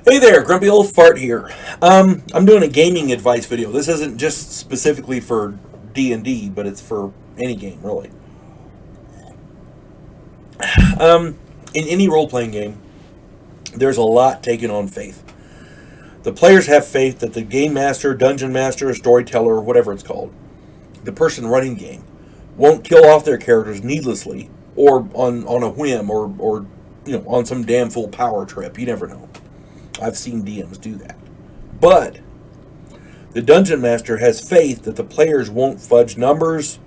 Hey there, grumpy old fart here. I'm doing a gaming advice video. This isn't just specifically for D&D, but it's for any game, really. In any role-playing game, there's a lot taken on faith. The players have faith that the game master, dungeon master, storyteller, whatever it's called, the person running the game, won't kill off their characters needlessly or on a whim or on some damn full power trip. You never know. I've seen DMs do that. But the dungeon master has faith that the players won't fudge numbers,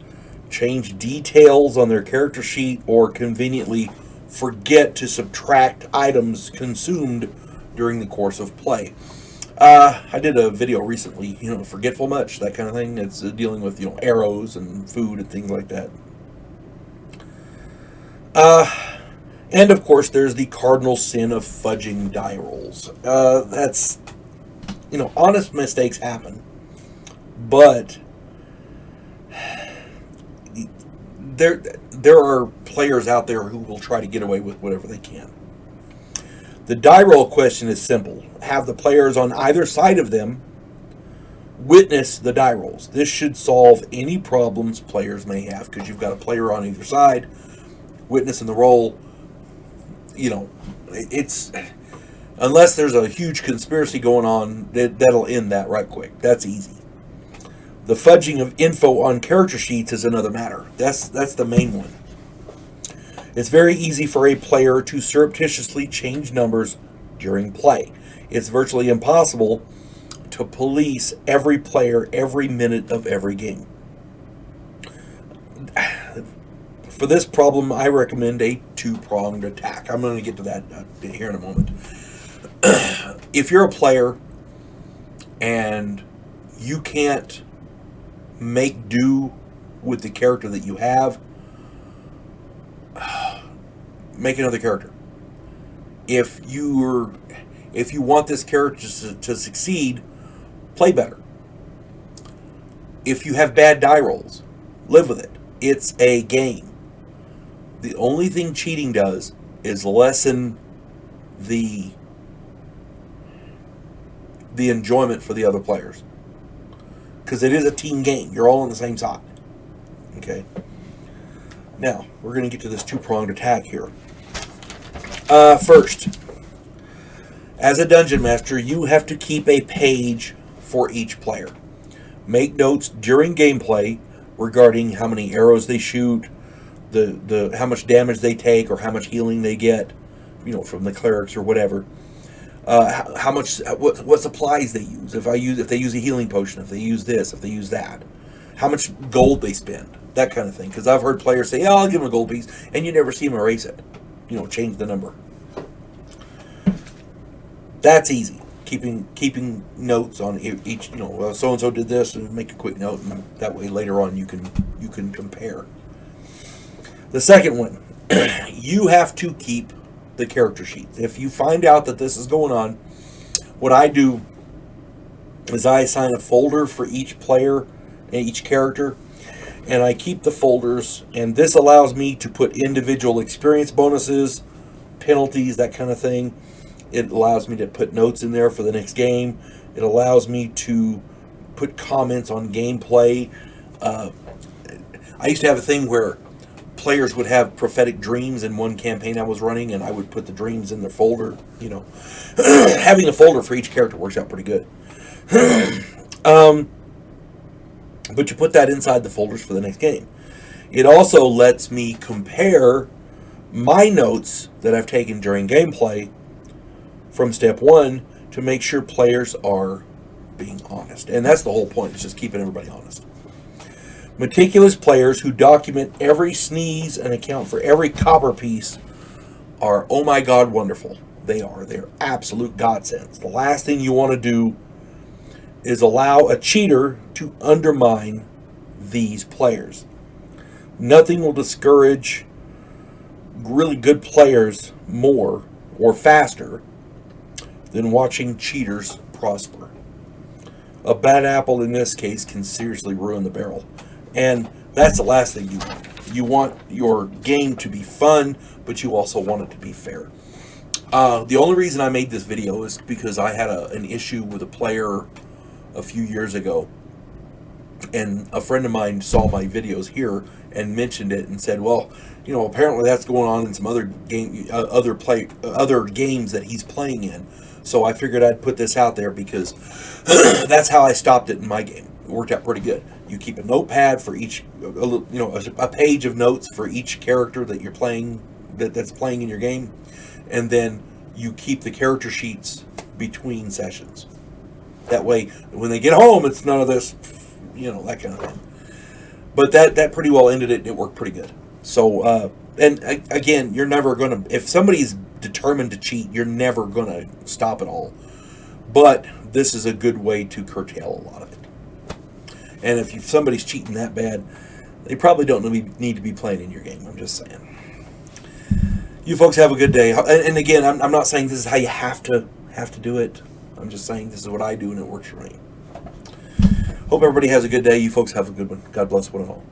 change details on their character sheet, or conveniently forget to subtract items consumed during the course of play. I did a video recently, forgetful much, that kind of thing. It's dealing with, arrows and food and things like that. And of course, there's the cardinal sin of fudging die rolls. That's, honest mistakes happen. But there are players out there who will try to get away with whatever they can. The die roll question is simple. Have the players on either side of them witness the die rolls. This should solve any problems players may have, because you've got a player on either side witnessing the roll. It's unless there's a huge conspiracy going on, that'll end that right quick. That's easy. The fudging of info on character sheets is another matter. That's the main one. It's very easy for a player to surreptitiously change numbers during play. It's virtually impossible to police every player every minute of every game. For this problem, I recommend a two-pronged attack. I'm going to get to that here in a moment. If you're a player and you can't make do with the character that you have, make another character. If you want this character to succeed, play better. If you have bad die rolls, live with it. It's a game. The only thing cheating does is lessen the enjoyment for the other players. Because it is a team game. You're all on the same side. Okay? Now, we're going to get to this two-pronged attack here. First, as a dungeon master, you have to keep a page for each player. Make notes during gameplay regarding how many arrows they shoot, the how much damage they take, or how much healing they get, from the clerics or whatever. What supplies they use. If they use a healing potion, if they use this, if they use that, how much gold they spend, that kind of thing. Because I've heard players say, "Yeah, I'll give them a gold piece," and you never see them erase it. Change the number. That's easy. Keeping notes on each. So and so did this, and make a quick note, and that way later on you can compare. The second one, you have to keep the character sheets. If you find out that this is going on, what I do is I assign a folder for each player and each character, and I keep the folders, and this allows me to put individual experience bonuses, penalties, that kind of thing. It allows me to put notes in there for the next game. It allows me to put comments on gameplay. I used to have a thing where players would have prophetic dreams in one campaign I was running, and I would put the dreams in their folder. Having a folder for each character works out pretty good. But you put that inside the folders for the next game. It also lets me compare my notes that I've taken during gameplay from step one to make sure players are being honest. And that's the whole point, is just keeping everybody honest. Meticulous players who document every sneeze and account for every copper piece are, oh my God, wonderful. They're absolute godsends. The last thing you want to do is allow a cheater to undermine these players. Nothing will discourage really good players more or faster than watching cheaters prosper. A bad apple in this case can seriously ruin the barrel. And that's the last thing you want. You want your game to be fun, but you also want it to be fair. The only reason I made this video is because I had an issue with a player a few years ago, and a friend of mine saw my videos here and mentioned it and said, "Well, you know, apparently that's going on in some other other games that he's playing in." So I figured I'd put this out there because that's how I stopped it in my game. It worked out pretty good. You keep a notepad for each, a page of notes for each character that you're playing, that's playing in your game, and then you keep the character sheets between sessions. That way, when they get home, it's none of this, that kind of thing. But that pretty well ended it. It worked pretty good. So, and again, you're never going to, if somebody's determined to cheat, you're never going to stop it all. But this is a good way to curtail a lot of it. And if somebody's cheating that bad, they probably don't need to be playing in your game. I'm just saying. You folks have a good day. And again, I'm not saying this is how you have to do it. I'm just saying this is what I do and it works for me. Hope everybody has a good day. You folks have a good one. God bless one and all.